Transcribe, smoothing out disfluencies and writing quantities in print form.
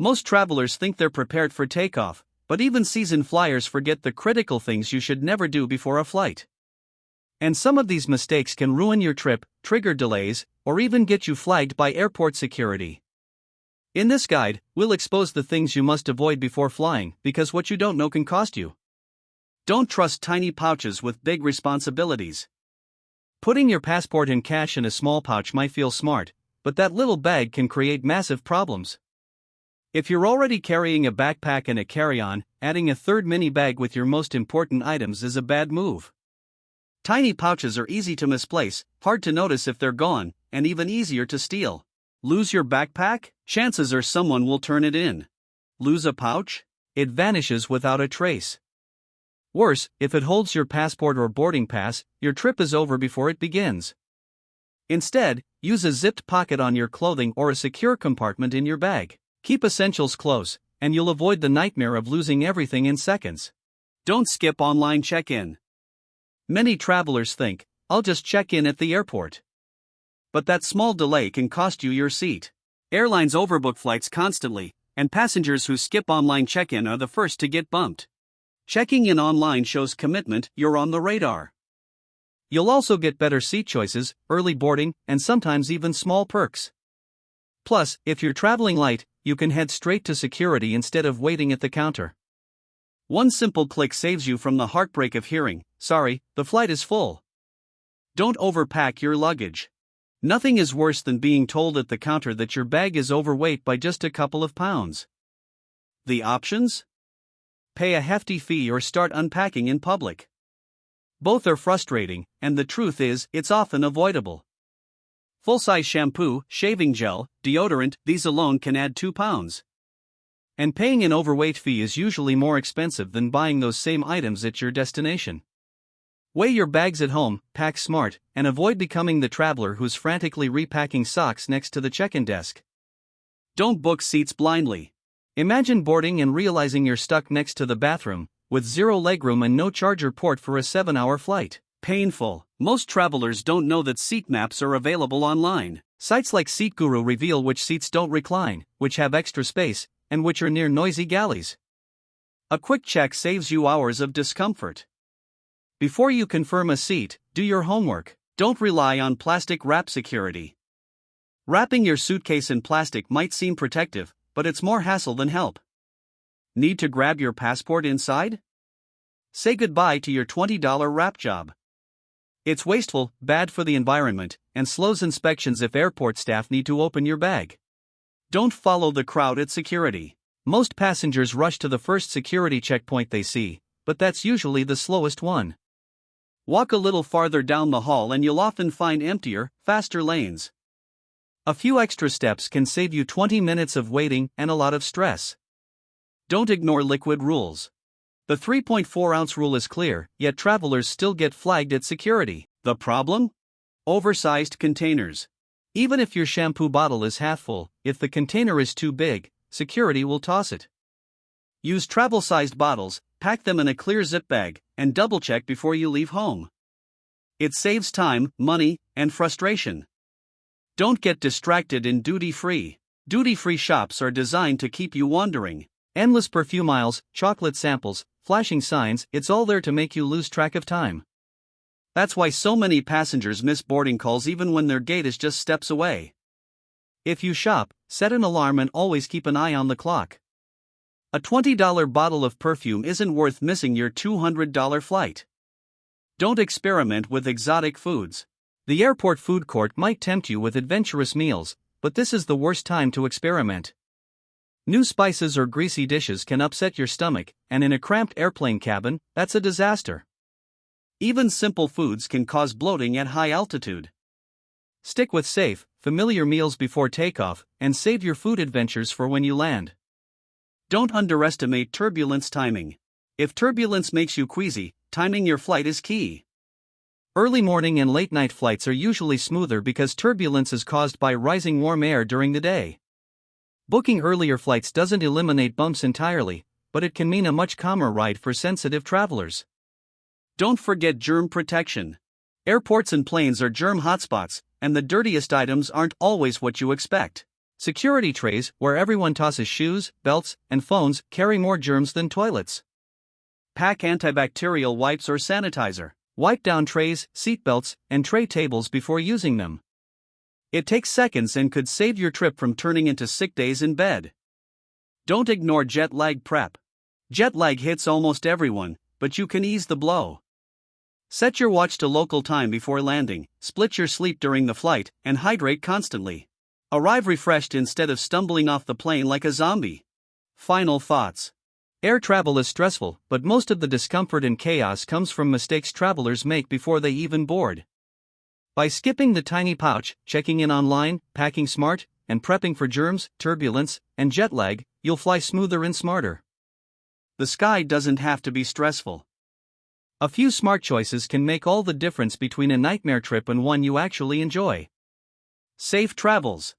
Most travelers think they're prepared for takeoff, but even seasoned flyers forget the critical things you should never do before a flight. And some of these mistakes can ruin your trip, trigger delays, or even get you flagged by airport security. In this guide, we'll expose the things you must avoid before flying, because what you don't know can cost you. Don't trust tiny pouches with big responsibilities. Putting your passport and cash in a small pouch might feel smart, but that little bag can create massive problems. If you're already carrying a backpack and a carry-on, adding a third mini bag with your most important items is a bad move. Tiny pouches are easy to misplace, hard to notice if they're gone, and even easier to steal. Lose your backpack? Chances are someone will turn it in. Lose a pouch? It vanishes without a trace. Worse, if it holds your passport or boarding pass, your trip is over before it begins. Instead, use a zipped pocket on your clothing or a secure compartment in your bag. Keep essentials close, and you'll avoid the nightmare of losing everything in seconds. Don't skip online check-in. Many travelers think, I'll just check in at the airport. But that small delay can cost you your seat. Airlines overbook flights constantly, and passengers who skip online check-in are the first to get bumped. Checking in online shows commitment, you're on the radar. You'll also get better seat choices, early boarding, and sometimes even small perks. Plus, if you're traveling light, you can head straight to security instead of waiting at the counter. One simple click saves you from the heartbreak of hearing, "Sorry, the flight is full." Don't overpack your luggage. Nothing is worse than being told at the counter that your bag is overweight by just a couple of pounds. The options? Pay a hefty fee or start unpacking in public. Both are frustrating, and the truth is, it's often avoidable. Full-size shampoo, shaving gel, deodorant, these alone can add 2 pounds. And paying an overweight fee is usually more expensive than buying those same items at your destination. Weigh your bags at home, pack smart, and avoid becoming the traveler who's frantically repacking socks next to the check-in desk. Don't book seats blindly. Imagine boarding and realizing you're stuck next to the bathroom, with zero legroom and no charger port for a 7-hour flight. Painful. Most travelers don't know that seat maps are available online. Sites like SeatGuru reveal which seats don't recline, which have extra space, and which are near noisy galleys. A quick check saves you hours of discomfort. Before you confirm a seat, do your homework. Don't rely on plastic wrap security. Wrapping your suitcase in plastic might seem protective, but it's more hassle than help. Need to grab your passport inside? Say goodbye to your $20 wrap job. It's wasteful, bad for the environment, and slows inspections if airport staff need to open your bag. Don't follow the crowd at security. Most passengers rush to the first security checkpoint they see, but that's usually the slowest one. Walk a little farther down the hall and you'll often find emptier, faster lanes. A few extra steps can save you 20 minutes of waiting and a lot of stress. Don't ignore liquid rules. The 3.4-ounce rule is clear, yet travelers still get flagged at security. The problem? Oversized containers. Even if your shampoo bottle is half full, if the container is too big, security will toss it. Use travel-sized bottles, pack them in a clear zip bag, and double-check before you leave home. It saves time, money, and frustration. Don't get distracted in duty-free. Duty-free shops are designed to keep you wandering. Endless perfume aisles, chocolate samples, flashing signs, it's all there to make you lose track of time. That's why so many passengers miss boarding calls even when their gate is just steps away. If you shop, set an alarm and always keep an eye on the clock. A $20 bottle of perfume isn't worth missing your $200 flight. Don't experiment with exotic foods. The airport food court might tempt you with adventurous meals, but this is the worst time to experiment. New spices or greasy dishes can upset your stomach, and in a cramped airplane cabin, that's a disaster. Even simple foods can cause bloating at high altitude. Stick with safe, familiar meals before takeoff, and save your food adventures for when you land. Don't underestimate turbulence timing. If turbulence makes you queasy, timing your flight is key. Early morning and late night flights are usually smoother because turbulence is caused by rising warm air during the day. Booking earlier flights doesn't eliminate bumps entirely, but it can mean a much calmer ride for sensitive travelers. Don't forget germ protection. Airports and planes are germ hotspots, and the dirtiest items aren't always what you expect. Security trays, where everyone tosses shoes, belts, and phones, carry more germs than toilets. Pack antibacterial wipes or sanitizer. Wipe down trays, seatbelts, and tray tables before using them. It takes seconds and could save your trip from turning into sick days in bed. Don't ignore jet lag prep. Jet lag hits almost everyone, but you can ease the blow. Set your watch to local time before landing, split your sleep during the flight, and hydrate constantly. Arrive refreshed instead of stumbling off the plane like a zombie. Final thoughts. Air travel is stressful, but most of the discomfort and chaos comes from mistakes travelers make before they even board. By skipping the tiny pouch, checking in online, packing smart, and prepping for germs, turbulence, and jet lag, you'll fly smoother and smarter. The sky doesn't have to be stressful. A few smart choices can make all the difference between a nightmare trip and one you actually enjoy. Safe travels.